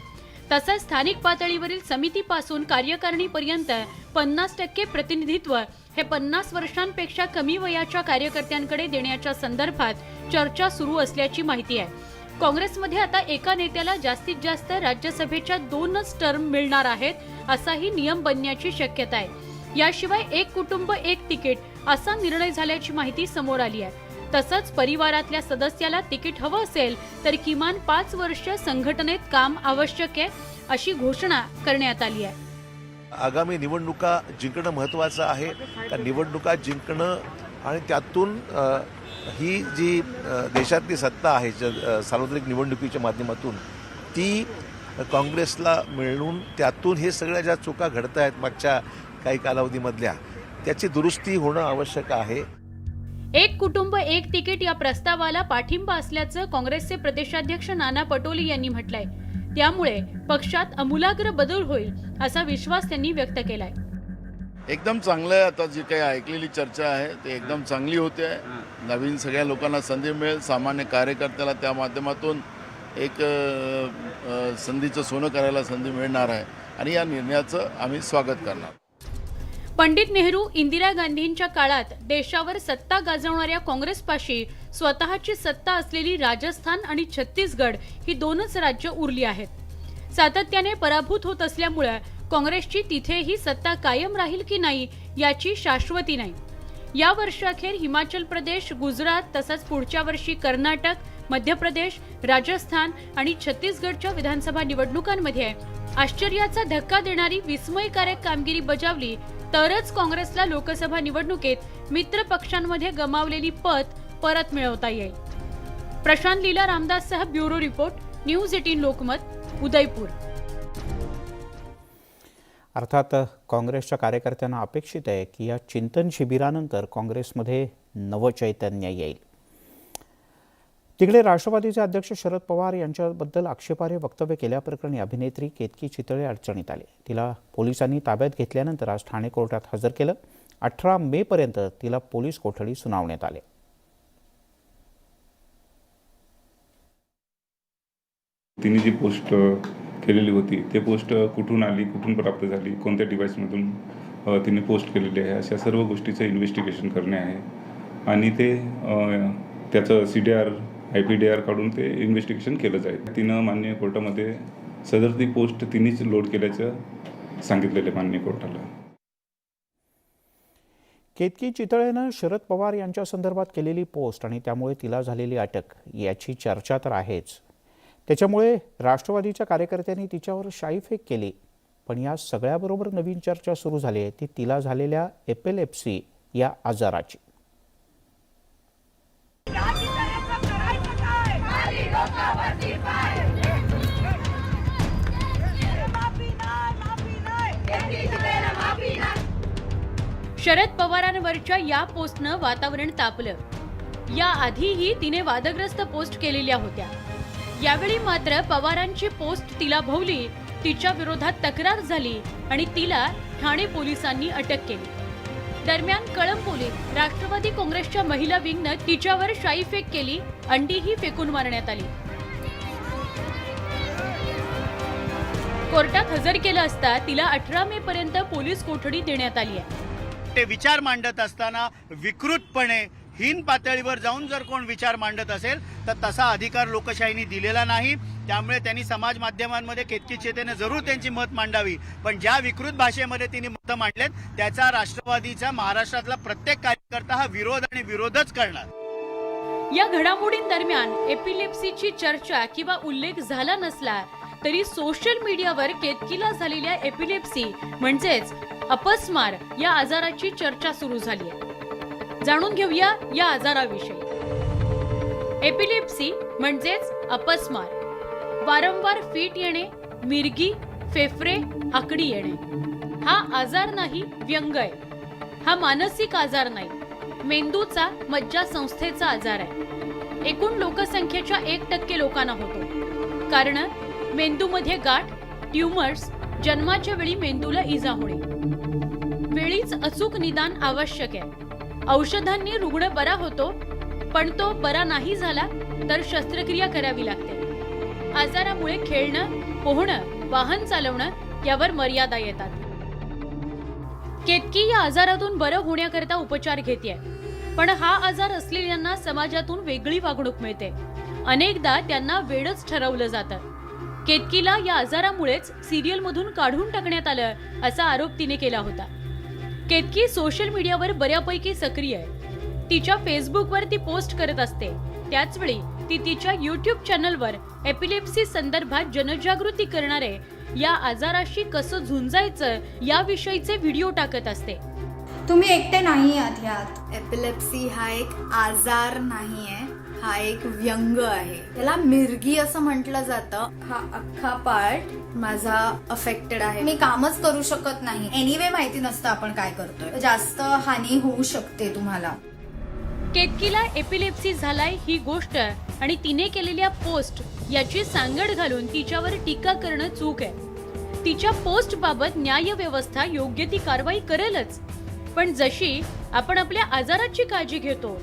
तसंच स्थानिक पातळीवरील समितीपासून कार्यकारिणीपर्यंत 50% प्रतिनिधित्व हे 50 वर्षांपेक्षा कमी वयाच्या कार्यकर्त्यांकडे देण्याच्या संदर्भात चर्चा सुरू असल्याची माहिती आहे. काँग्रेसमध्ये आता एका नेत्याला जास्तीत जास्त राज्यसभेच्या 2च टर्म मिळणार आहेत, असाही नियम बनण्याची शक्यता आहे. याशिवाय एक कुटुंब एक तिकीट असा निर्णय झाल्याची माहिती समोर आली आहे. तसंच परिवारातल्या सदस्याला तिकीट हवं असेल तर किमान 5 वर्ष संघटनेत काम आवश्यक आहे, अशी घोषणा करण्यात आली आहे. आगामी निवडणुका जिंकणं महत्त्वाचं आहे. त्या निवडणुका जिंकणं आणि त्यातून ही जी देशातली सत्ता आहे सार्वत्रिक निवडणुकीच्या माध्यमातून ती काँग्रेसला मिळून त्यातून हे सगळ्या ज्या चुका घडत आहेत मागच्या काही कालावधीमधल्या त्याची दुरुस्ती होणं आवश्यक आहे. एक कुटुंब एक तिकीट या प्रस्तावाला पाठिंबा असल्याचं काँग्रेसचे प्रदेशाध्यक्ष नाना पटोले यांनी म्हटलंय. त्यामुळे पक्षात आमूलाग्र बदल होईल असा विश्वास त्यांनी व्यक्त केलाय. एकदम चांगलं आहे. आता जी काही ऐकलेली चर्चा आहे ते एकदम चांगली होते आहे. नवीन सगळ्या लोकांना संधी मिळेल. सामान्य कार्यकर्त्याला त्या माध्यमातून एक संधीचं सोनं करायला संधी मिळणार आहे आणि या निर्णयाचं आम्ही स्वागत करणार. पंडित नेहरू इंदिरा गांधींच्या काळात देशावर सत्ता गाजवणाऱ्या काँग्रेसपाशी स्वतःची सत्ता असलेली राजस्थान आणि छत्तीसगड ही 2च राज्य उरली आहेत. सातत्याने पराभूत होत असल्यामुळे काँग्रेसची तिथेही सत्ता कायम राहील की नाही याची शाश्वती नाही. या वर्षाखेर हिमाचल प्रदेश, गुजरात तसंच पुढच्या वर्षी कर्नाटक, मध्य प्रदेश, राजस्थान आणि छत्तीसगडच्या विधानसभा निवडणुकांमध्ये आश्चर्याचा धक्का देणारी विस्मयकारक कामगिरी बजावली तरच काँग्रेसला लोकसभा निवडणुकीत मित्र पक्षांमध्ये गमावलेली पत परत मिळवता येईल. प्रशांत लीला रामदाससह bureau report, news 18 Lokmat, Udaipur. अर्थात काँग्रेसच्या कार्यकर्त्यांना अपेक्षित आहे की या चिंतन शिबिरानंतर काँग्रेसमध्ये नवचैतन्य येईल. तिकडे राष्ट्रवादीचे अध्यक्ष शरद पवार यांच्याबद्दल आक्षेपार्ह वक्तव्य केल्याप्रकरणी अभिनेत्री केतकी चितळे अडचणीत आली. तिला पोलिसांनी ताब्यात घेतल्यानंतर आज ठाणे कोर्टात हजर केलं. 18 मेपर्यंत तिला पोलीस कोठडी सुनावण्यात आले. तिने जी पोस्ट केलेली होती ते पोस्ट कुठून आली, कुठून प्राप्त झाली, कोणत्या डिव्हाइसमधून तिने पोस्ट केलेली आहे, अशा सर्व गोष्टीचं इन्व्हेस्टिगेशन करणे आहे आणि ते त्याचं CDR IPDR काढून ते इन्व्हेस्टिगेशन केलं जाईल. तिनं माननीय कोर्टामध्ये सदर ती पोस्ट तिनेच लोड केल्याचं सांगितलेलं माननीय कोर्टाला. केतकी चितळेनं शरद पवार यांच्या संदर्भात केलेली पोस्ट आणि त्यामुळे तिला झालेली अटक याची चर्चा तर आहेच. त्याच्यामुळे राष्ट्रवादीच्या कार्यकर्त्यांनी तिच्यावर शाईफेक केली. पण या सगळ्याबरोबर नवीन चर्चा सुरू झाली आहे ती तिला झालेल्या एपिलेप्सी या आजाराची. शरद पवारांवरच्या या पोस्टनं वातावरण तापलं. याआधीही तिने वादग्रस्त पोस्ट केलेल्या होत्या. यावेळी मात्र पवारांची पोस्ट तिला भोवली, तिच्या विरोधात तक्रार झाली आणि तिला ठाणे पोलिसांनी अटक केली. दरम्यान कळंब पोलीस राष्ट्रवादी काँग्रेसच्या महिला विंगनं तिच्यावर शाईफेक केली, अंडीही फेकून मारण्यात आली. कोर्टात हजर केलं असता तिला 18 मे पर्यंत पोलीस कोठडी देण्यात आली आहे. ते विचार मांडत असताना विकृतपणे हीन पातळीवर जाऊन जर कोण विचार मांडत असेल तर तसा अधिकार लोकशाहीने दिलेला नाही. त्यामुळे त्यांनी समाज माध्यमांमध्ये केतकी चितळेने जरूर त्यांची मत मांडावी, पण ज्या विकृत भाषेमध्ये तिने मतं मांडलेत त्याचा राष्ट्रवादीचा महाराष्ट्रातला प्रत्येक कार्यकर्ता हा विरोध आणि विरोधच करणार. या घडामोडींदरम्यान एपिलेप्सीची चर्चा किंवा उल्लेख झाला नसला तरी सोशल मीडियावर केतकीला झालेल्या एपिलेप्सी म्हणजेच अपस्मार या आजाराची चर्चा सुरू झाली आहे. जाणून घेऊया या आजाराविषयी. एपिलेप्सी म्हणजेच अपस्मार, वारंवार फिट येणे, मिरगी, फेफरे आकडी येणे. हा आजार नाही, व्यंग आहे. हा मानसिक आजार नाही, मेंदूचा मज्जा संस्थेचा आजार आहे. एकूण लोकसंख्येच्या 1% लोकांना होतो. कारण मेंदूमध्ये गाठ, ट्यूमर्स, जन्माच्या वेळी मेंदूला इजा होणे. वेळीच अचूक निदान आवश्यक आहे. औषधांनी रुग्ण बरा होतो, पण तो बरा नाही झाला तर शस्त्रक्रिया करावी लागते. आजारामुळे खेळणं, पोहणं, वाहन चालवणं यावर मर्यादा येतात. केतकी या आजारातून बरं होण्याकरता उपचार घेतेय, पण हा आजार असलेल्यांना समाजातून वेगळी वागणूक मिळते. अनेकदा त्यांना वेडच ठरवलं जातं. केतकीला या आजारामुळेच सिरियलमधून काढून टाकण्यात आलं असा आरोप तिने केला होता. केतकी सोशल मीडियावर बऱ्यापैकी सक्रिय आहे. तिच्या फेसबुकवर ती पोस्ट करत असते. त्याचवेळी ती तिच्या युट्यूब चॅनलवर एपिलेप्सी संदर्भात जनजागृती करणारे, या आजाराशी कसं झुंजायचं याविषयीचे व्हिडिओ टाकत असते. तुम्ही एकटे नाही आहात ह्यात. एपिलेप्सी हा एक आजार नाहीये, हा एक व्यंग आहे. त्याला मिरगी असं म्हटलं जातं. हा अख्खा पार्ट माझा अफेक्टेड आहे. मी कामच करू शकत नाही. एनिवे माहिती नसतं आपण काय करतोय. जास्त हानी होऊ शकते तुम्हाला. केतकीला एपिलेप्सी झालाय ही गोष्ट आणि तिने केलेल्या पोस्ट याची सांगड घालून तिच्यावर टीका करणं चूक आहे. तिच्या पोस्ट बाबत न्याय व्यवस्था योग्य ती कारवाई करेलच, पण जशी आपण आपल्या आजाराची काळजी घेतो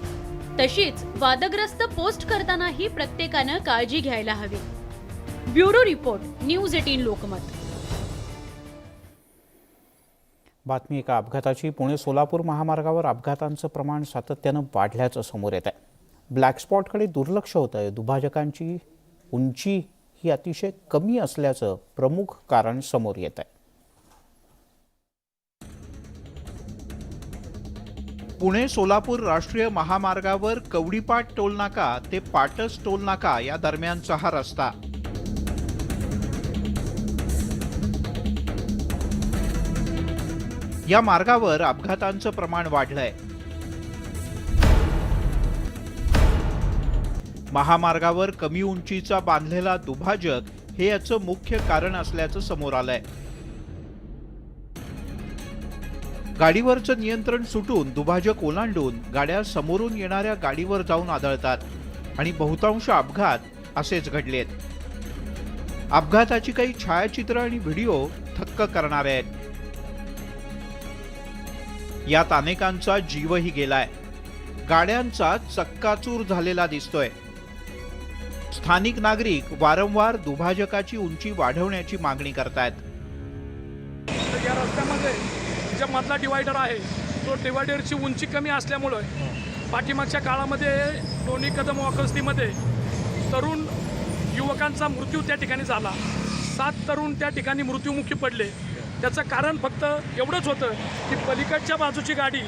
तशीच वादग्रस्त पोस्ट करतानाही प्रत्येकानं काळजी घ्यायला हवी. Bureau report, news 18 Lokmat. बातमी एका अपघाताची. पुणे सोलापूर महामार्गावर अपघातांचं प्रमाण सातत्यानं वाढल्याचं समोर येत आहे. ब्लॅक स्पॉटकडे दुर्लक्ष होत आहे. दुभाजकांची उंची ही अतिशय कमी असल्याचं प्रमुख कारण समोर येत आहे. पुणे सोलापूर राष्ट्रीय महामार्गावर कवडीपाट टोलनाका ते पाटस टोलनाका या दरम्यानचा हा रस्ता. या मार्गावर अपघातांचं प्रमाण वाढलंय. महामार्गावर कमी उंचीचा बांधलेला दुभाजक हे याचं मुख्य कारण असल्याचं समोर आलंय. गाडीवरचं नियंत्रण सुटून दुभाजक ओलांडून गाड्या समोरून येणाऱ्या गाडीवर जाऊन आदळतात आणि बहुतांश अपघात असेच घडलेत. अपघाताची काही छायाचित्र आणि व्हिडिओ थक्क करणारे आहेत. यात अनेकांचा जीवही गेलाय. गाड्यांचा चक्काचूर झालेला दिसतोय. स्थानिक नागरिक वारंवार दुभाजकाची उंची वाढवण्याची मागणी करतायत. या रस्त्यामध्ये जो मधला डिवायडर आहे तो डिवायडरची उंची कमी असल्यामुळे पाठीमागच्या काळामध्ये दोन्ही कदम वॉकर्समध्ये तरुण युवकांचा मृत्यू त्या ठिकाणी झाला. 7 तरुण त्या ठिकाणी मृत्युमुखी पडले. त्याचं कारण फक्त एवढंच होतं की पलीकडच्या बाजूची गाडी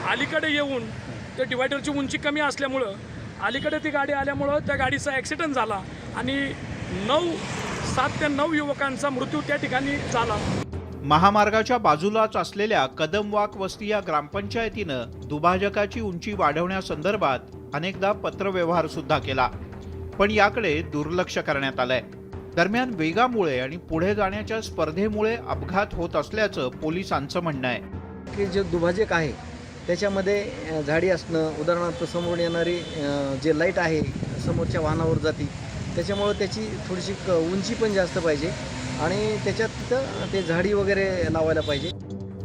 अलीकडे येऊन त्या डिवायडरची उंची कमी असल्यामुळं अलीकडे ती गाडी आल्यामुळं त्या गाडीचा ॲक्सिडेंट झाला आणि 7 ते 9 युवकांचा मृत्यू त्या ठिकाणी झाला. महामार्गाच्या बाजूलाच असलेल्या कदमवाक वस्ती या ग्रामपंचायतीनं दुभाजकाची उंची वाढवण्यासंदर्भात अनेकदा पत्रव्यवहार सुद्धा केला, पण याकडे दुर्लक्ष करण्यात आलंय. दरम्यान वेगामुळे आणि पुढे जाण्याच्या स्पर्धेमुळे अपघात होत असल्याचं पोलिसांचं म्हणणं आहे. की जे दुभाजक आहे त्याच्यामध्ये झाडी असणं, उदाहरणार्थ समोरून येणारी जे लाईट आहे समोरच्या वाहनावर जाती, त्याच्यामुळं त्याची थोडीशी उंची पण जास्त पाहिजे आणि त्याच्यात तिथं ते झाडी वगैरे लावायला पाहिजे.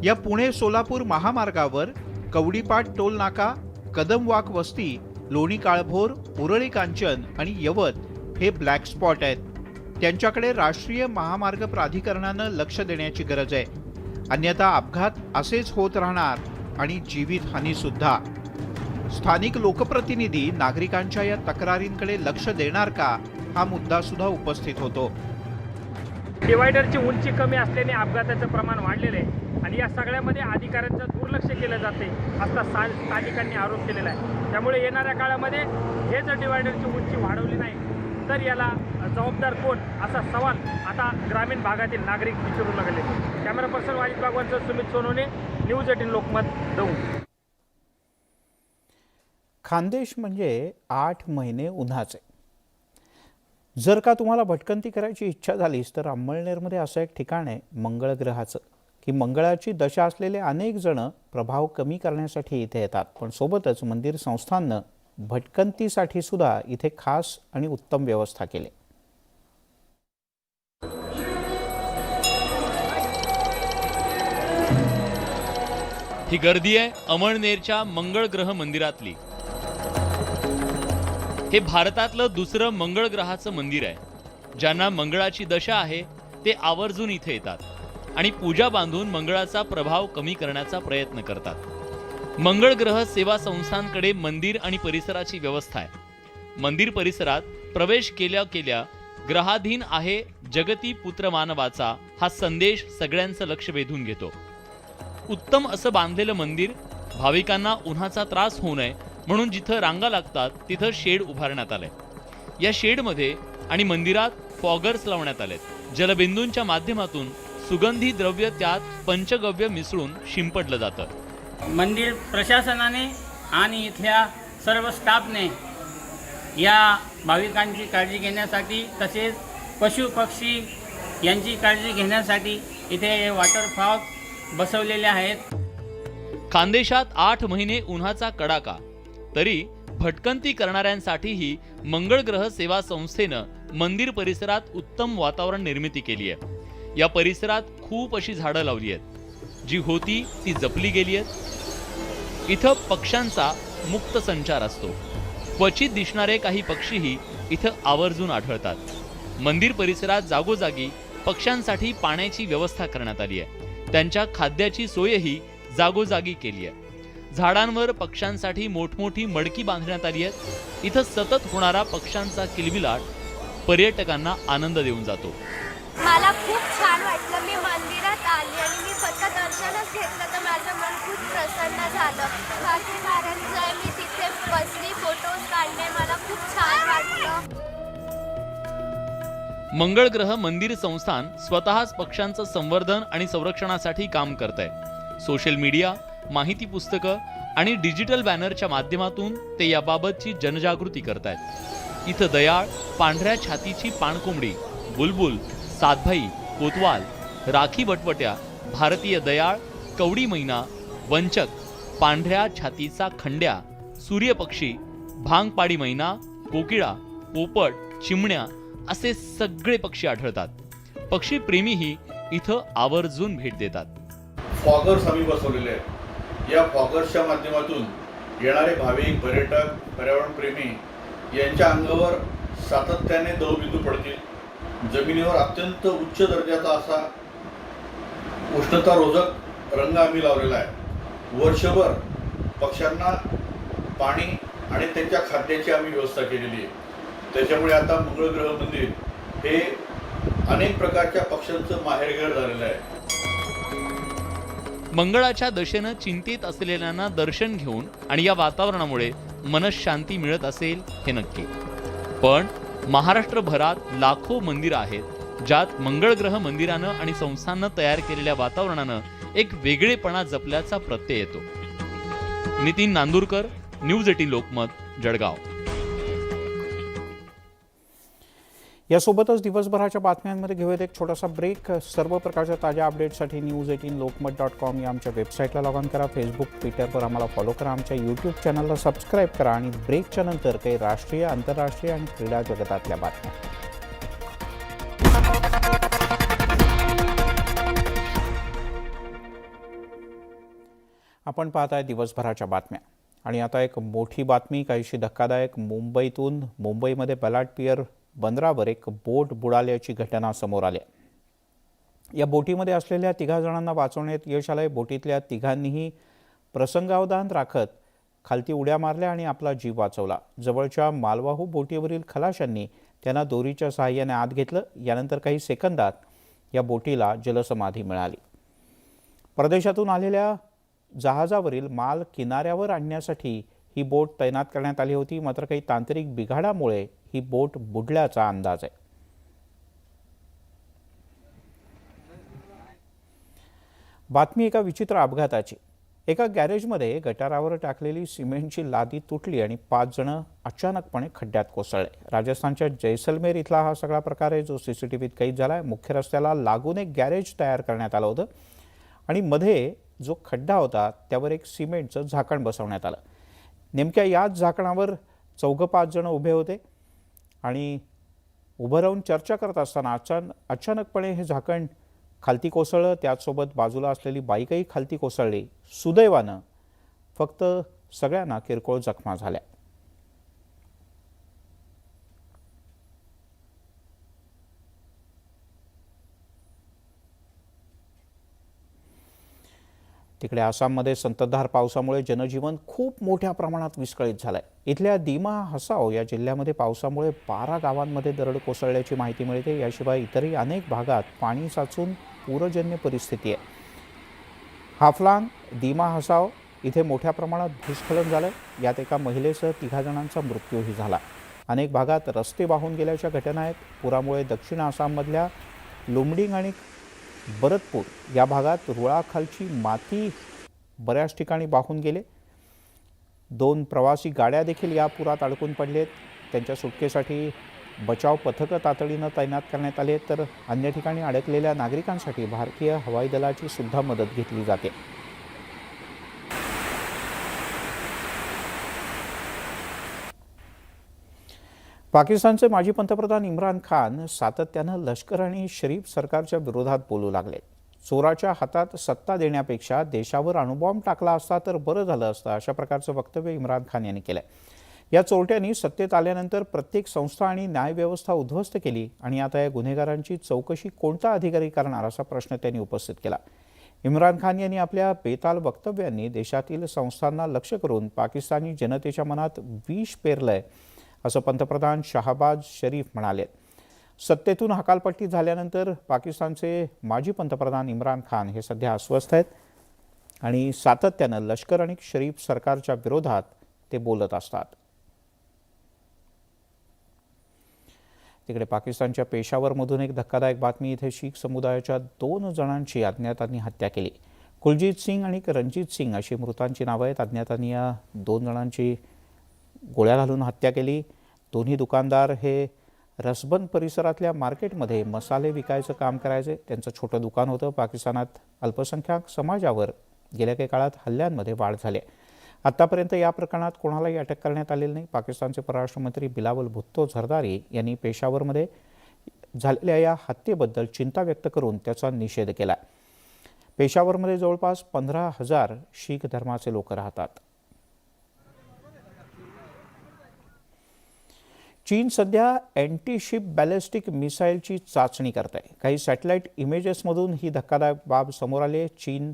या पुणे सोलापूर महामार्गावर कवडीपाट टोल नाका, कदमवाक वस्ती, लोणी काळभोर, उरळी कांचन आणि यवत हे ब्लॅक स्पॉट आहेत. त्यांच्याकडे राष्ट्रीय महामार्ग प्राधिकरणानं लक्ष देण्याची गरज आहे. अन्यथा अपघात असेच होत राहणार आणि जीवितहानी सुद्धा. स्थानिक लोकप्रतिनिधी नागरिकांच्या या तक्रारींकडे लक्ष देणार का, हा मुद्दा सुद्धा उपस्थित होतो. डिवायडरची उंची कमी असल्याने अपघाताचं प्रमाण वाढलेलं आहे आणि या सगळ्यामध्ये अधिकाऱ्यांचं दुर्लक्ष केलं जाते असा स्थानिकांनी आरोप केलेला आहे. त्यामुळे येणाऱ्या काळामध्ये हे जर डिवायडरची उंची वाढवली नाही तर याला जबाबदार कोण असा सवाल आता ग्रामीण भागातील नागरिक विचारू लागले. कॅमेरा पर्सन वाजिद बागवानचं सुमित सोनोने, न्यूज 18 लोकमत, दौंड. खानदेश म्हणजे 8 महिने उन्हाचे. जर का तुम्हाला भटकंती करायची इच्छा झालीस तर अंमळनेरमध्ये असं एक ठिकाण आहे मंगळ ग्रहाचं, की मंगळाची दशा असलेले अनेक जण प्रभाव कमी करण्यासाठी इथे येतात, पण सोबतच मंदिर संस्थाननं भटकंतीसाठी सुद्धा इथे खास आणि उत्तम व्यवस्था केली. ही गर्दी आहे अमळनेरच्या मंगळ ग्रह मंदिरातली. हे भारतातलं दुसरं मंगळ ग्रहाचं मंदिर आहे. ज्यांना मंगळाची दशा आहे ते आवर्जून इथे येतात आणि पूजा बांधून मंगळाचा प्रभाव कमी करण्याचा प्रयत्न करतात. मंगळ ग्रह सेवा संस्थांकडे मंदिर आणि परिसराची व्यवस्था आहे. मंदिर परिसरात प्रवेश केल्या ग्रहाधीन आहे जगती पुत्र मानवाचा हा संदेश सगळ्यांचं लक्ष वेधून घेतो. उत्तम असं बांधलेलं मंदिर, भाविकांना उन्हाचा त्रास होऊ नये म्हणून जिथं रांगा लागतात तिथं शेड उभारण्यात आलंय. या शेडमध्ये आणि मंदिरात फॉगर्स लावण्यात आलेत. जलबिंदूंच्या माध्यमातून सुगंधी द्रव्य त्यात पंचगव्य मिसळून शिंपडलं जातं. मंदिर प्रशासनाने आणि इथल्या सर्व स्टाफने या भाविकांची काळजी घेण्यासाठी तसेच पशु पक्षी यांची काळजी घेण्यासाठी इथे वॉटरफॉल बसवलेले आहेत. खानदेशात 8 महिने उन्हाचा कडाका, तरी भटकंती करणाऱ्यांसाठीही मंगळ ग्रह सेवा संस्थेनं मंदिर परिसरात उत्तम वातावरण निर्मिती केली आहे. या परिसरात खूप अशी झाडं लावली आहेत. जी होती ती जपली गेली आहेत. इथं पक्ष्यांचा मुक्त संचार असतो. क्वचित दिसणारे काही पक्षीही इथं आवर्जून आढळतात. मंदिर परिसरात जागोजागी पक्ष्यांसाठी पाण्याची व्यवस्था करण्यात आली आहे. त्यांच्या खाद्याची सोयही जागोजागी केली आहे. झाडांवर पक्ष्यांसाठी मोठमोठी मडकी बांधण्यात आली आहे. इथं सतत होणारा पक्ष्यांचा किलबिलाट पर्यटकांना आनंद देऊन जातो. मला खूप छान वाटलं. मी मंदिरात आली आणि मी फक्त दर्शनच घेतलं तर माझं मन खूप प्रसन्न झालं. बाकी महाराज मी तिथे बसली, फोटोज काढले, मला खूप छान वाटलं. मंगळ ग्रह मंदिर संस्थान स्वतःच पक्ष्यांचं संवर्धन आणि संरक्षणासाठी काम करत आहे. सोशल मीडिया, माहिती पुस्तकं आणि डिजिटल बॅनरच्या माध्यमातून ते याबाबतची जनजागृती करतायत. इथं दयाळ, पांढऱ्या छातीची पाणकोंबडी, बुलबुल, सातभाई, कोतवाल, राखी वटवट्या, भारतीय दयाळ, कवडी मैना, वंचक, पांढऱ्या छातीचा खंड्या, सूर्यपक्षी, भांगपाडी मैना, कोकिळा, पोपट, चिमण्या असे सगळे पक्षी आढळतात. पक्षी प्रेमीही इथं आवर्जून भेट देतात. फॉगर्स आम्ही बसवलेले आहेत. या फॉगर्सच्या माध्यमातून येणारे भाविक, पर्यटक, पर्यावरणप्रेमी यांच्या अंगावर सातत्याने दवबिंदू पडतील. जमिनीवर अत्यंत उच्च दर्जाचा असा उष्णतारोधक रंग आम्ही लावलेला आहे. वर्षभर पक्ष्यांना पाणी आणि त्यांच्या खाद्याची आम्ही व्यवस्था केलेली आहे. त्याच्यामुळे आता मंगळ ग्रह मंदिर हे अनेक प्रकारच्या पक्ष्यांचं माहेरघर झालेलं आहे. मंगळाच्या दशेनं चिंतित असलेल्यांना दर्शन घेऊन आणि या वातावरणामुळे मनःशांती मिळत असेल हे नक्की. पण महाराष्ट्रभरात लाखो मंदिरं आहेत ज्यात मंगळ ग्रह मंदिरानं आणि संस्थांनं तयार केलेल्या वातावरणानं एक वेगळेपणा जपल्याचा प्रत्यय येतो. नितीन नांदुरकर, न्यूज 18 लोकमत, जळगाव. यासोबतच दिवसभराच्या बातम्यांमध्ये घेऊयात एक छोटासा ब्रेक. सर्व प्रकारच्या ताज्या अपडेट्ससाठी news18lokmat.com या आमच्या वेबसाईटला लॉग ऑन करा. फेसबुक, ट्विटरवर आम्हाला फॉलो करा. आमच्या यूट्यूब चॅनलला सबस्क्राईब करा. आणि ब्रेकच्या नंतर काही राष्ट्रीय, आंतरराष्ट्रीय आणि क्रीडा जगतातल्या बातम्या. आपण पाहताय दिवसभराच्या बातम्या. आणि आता एक मोठी बातमी, काहीशी धक्कादायक. मुंबईमध्ये बलाट पियर बंदरावर एक बोट बुडाल्याची घटना समोर आली. या बोटीमध्ये असलेल्या 3 जणांना वाचवण्यात यश आलंय. बोटीतल्या 3घांनीही प्रसंगावधान राखत खालती उड्या मारल्या आणि आपला जीव वाचवला. जवळच्या मालवाहू बोटीवरील खलाशांनी त्यांना दोरीच्या सहाय्याने आत घेतलं. यानंतर काही सेकंदात या बोटीला जलसमाधी मिळाली. परदेशातून आलेल्या जहाजावरील माल किनाऱ्यावर आणण्यासाठी ही बोट तैनात करण्यात आली होती. मात्र काही तांत्रिक बिघाडामुळे ही बोट बुडल्याचा अंदाज आहे. बातमी एका विचित्र अपघाताची. एका गॅरेजमध्ये गटारावर टाकलेली सिमेंटची लादी तुटली आणि 5 जण अचानकपणे खड्ड्यात कोसळले. राजस्थानच्या जैसलमेर इथला हा सगळा प्रकार आहे जो सीसीटीव्हीत कैद झाला आहे. मुख्य रस्त्याला लागून एक गॅरेज तयार करण्यात आलं होतं आणि मध्ये जो खड्डा होता त्यावर एक सिमेंटचं झाकण बसवण्यात आलं. नेमक्या याच झाकणावर 4-5 जण उभे होते आणि उभं राहून चर्चा करत असताना अचानकपणे हे झाकण खालती कोसळलं, त्याचसोबत बाजूला असलेली बाईकही खालती कोसळली. सुदैवानं फक्त सगळ्यांना किरकोळ जखमा झाल्या. तिकडे आसाममध्ये संततधार पावसामुळे जनजीवन खूप मोठ्या प्रमाणात विस्कळीत झालंय. इथल्या दिमा हसाओ या जिल्ह्यामध्ये पावसामुळे 12 गावांमध्ये दरड कोसळल्याची माहिती मिळते. याशिवाय इतरही अनेक भागात पाणी साचून पूरजन्य परिस्थिती आहे. हाफलांग, दिमा हसाओ इथे मोठ्या प्रमाणात भूस्खलन झालंय. यात एका महिलेसह 3 जणांचा मृत्यूही झाला. अनेक भागात रस्ते वाहून गेल्याच्या घटना आहेत. पुरामुळे दक्षिण आसाममधल्या लुमडिंग आणि बरतपूर या भागात रुळाखालची माती बऱ्याच ठिकाणी वाहून गेले. 2 प्रवासी गाड्या देखील या पुरात अडकून पडलेत. त्यांच्या सुटकेसाठी बचाव पथकं तातडीनं तैनात करण्यात आले. तर अन्य ठिकाणी अडकलेल्या नागरिकांसाठी भारतीय हवाई दलाची सुद्धा मदत घेतली जाते. पाकिस्तानचे माजी पंतप्रधान इम्रान खान सातत्यानं लष्कर आणि शरीफ सरकारच्या विरोधात बोलू लागले. चोराच्या हातात सत्ता देण्यापेक्षा देशावर अणुबॉम्ब टाकला असता तर बरं झालं असतं, अशा प्रकारचं वक्तव्य इम्रान खान यांनी केलंय. या चोरट्यांनी सत्तेत आल्यानंतर प्रत्येक संस्था आणि न्यायव्यवस्था उद्ध्वस्त केली आणि आता या गुन्हेगारांची चौकशी कोणता अधिकारी करणार असा प्रश्न त्यांनी उपस्थित केला. इम्रान खान यांनी आपल्या बेताल वक्तव्यांनी देशातील संस्थांना लक्ष्य करून पाकिस्तानी जनतेच्या मनात विष पेरलंय असं पंतप्रधान शहबाज शरीफ म्हणाले. सत्तेतून हकालपट्टी झाल्यानंतर पाकिस्तानचे माजी पंतप्रधान इम्रान खान हे सध्या अस्वस्थ आहेत आणि सातत्यानं लष्कर आणि शरीफ सरकारच्या विरोधात ते बोलत असतात. तिकडे पाकिस्तानच्या पेशावरमधून एक धक्कादायक बातमी. इथे शीख समुदायाच्या 2 जणांची अज्ञातांनी हत्या केली. कुलजीत सिंग आणि रणजीत सिंग अशी मृतांची नावं आहेत. अज्ञातांनी या 2 जणांची गोळ्या घालून हत्या केली. दोन्ही दुकानदार हे रसबन परिसरातल्या मार्केटमध्ये मसाले विकायचं काम करायचे. त्यांचं छोटं दुकान होतं. पाकिस्तानात अल्पसंख्याक समाजावर गेल्या काही काळात हल्ल्यांमध्ये वाढ झाली. आत्तापर्यंत या प्रकरणात कोणालाही अटक करण्यात आलेली नाही. पाकिस्तानचे परराष्ट्र मंत्री बिलावल भुत्तो झरदारी यांनी पेशावरमध्ये झालेल्या या हत्येबद्दल चिंता व्यक्त करून त्याचा निषेध केला. पेशावरमध्ये जवळपास 15,000 शीख धर्माचे लोक राहतात. चीन सध्या अँटीशिप बॅलिस्टिक मिसाईलची चाचणी करत आहे. काही सॅटेलाईट इमेजेसमधून ही धक्कादायक बाब समोर आली आहे. चीन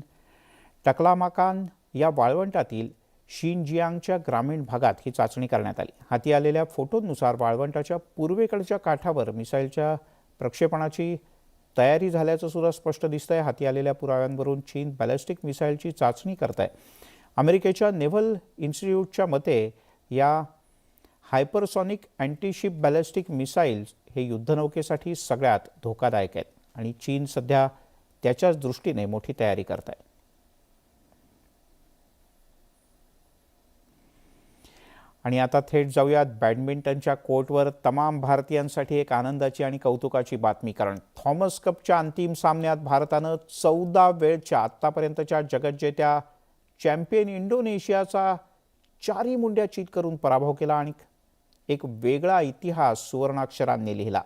टकलामाकान या वाळवंटातील शिनजियांगच्या ग्रामीण भागात ही चाचणी करण्यात आली. हाती आलेल्या फोटोनुसार वाळवंटाच्या पूर्वेकडच्या काठावर मिसाईलच्या प्रक्षेपणाची तयारी झाल्याचं सुद्धा स्पष्ट दिसतंय. हाती आलेल्या पुराव्यांवरून चीन बॅलिस्टिक मिसाईलची चाचणी करत आहे. अमेरिकेच्या नेव्हल इन्स्टिट्यूटच्या मते या हायपरसॉनिक अँटीशिप बॅलिस्टिक मिसाईल्स हे युद्धनौकेसाठी सगळ्यात धोकादायक आहेत आणि चीन सध्या त्याच्याच दृष्टीने मोठी तयारी करत आहे. आणि आता थेट जाऊयात बॅडमिंटनच्या कोर्टवर. तमाम भारतीयांसाठी एक आनंदाची आणि कौतुकाची बातमी, कारण थॉमस कपच्या अंतिम सामन्यात भारतानं 14 वेळच्या आत्तापर्यंतच्या जगज्जेत्या चॅम्पियन इंडोनेशियाचा 4 मुंड्या चीत करून पराभव केला आणि एक वेगळा इतिहास सुवर्णाक्षरांनी लिहिला.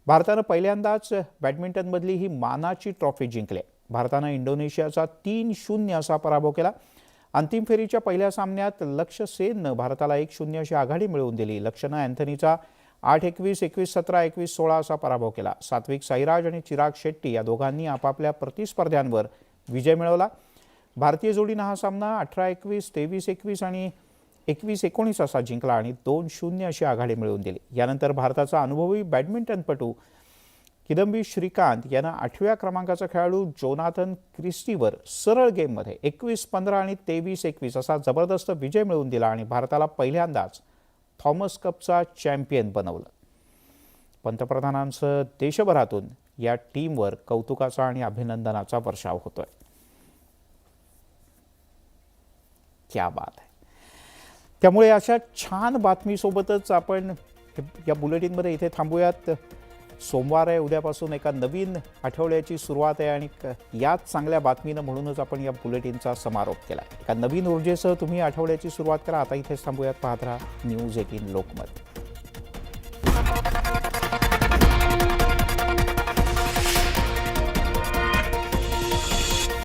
भारतानं पहिल्यांदाच बॅडमिंटनमधली ही मानाची ट्रॉफी जिंकली. भारतानं इंडोनेशियाचा 3-0 असा पराभव केला. अंतिम फेरीच्या पहिल्या सामन्यात लक्ष्य सेननं भारताला 1-0 अशी आघाडी मिळवून दिली. लक्ष्यनं अँथनीचा 8-21, 21-17, 21-16 असा पराभव केला. सात्विक साईराज आणि चिराग शेट्टी या दोघांनी आपापल्या प्रतिस्पर्ध्यांवर विजय मिळवला. भारतीय जोडीनं हा सामना 18-21, 23-21 आणि 21-19 असा जिंकला आणि 2-0 अशी आघाडी मिळवून दिली. यानंतर भारताचा अनुभवी बॅडमिंटनपटू किदंबी श्रीकांत यानं 8व्या क्रमांकाचा खेळाडू जोनाथन क्रिस्टीवर सरळ गेममध्ये 21-15 आणि 23-21 असा जबरदस्त विजय मिळवून दिला आणि भारताला पहिल्यांदाच थॉमस कपचा चॅम्पियन बनवलं. पंतप्रधानांचं देशभरातून या टीमवर कौतुकाचा आणि अभिनंदनाचा वर्षाव होतोय. क्या बात आहे. त्यामुळे अशा छान बातमीसोबतच आपण या बुलेटिनमध्ये इथे थांबूयात. सोमवार आहे, उद्यापासून एका नवीन आठवड्याची सुरुवात आहे आणि याच चांगल्या बातमीनं म्हणूनच आपण या बुलेटिनचा समारोप केला. एका नवीन ऊर्जेसह तुम्ही आठवड्याची सुरुवात करा. आता इथेच थांबूयात. पाहत राहा न्यूज 18 लोकमत.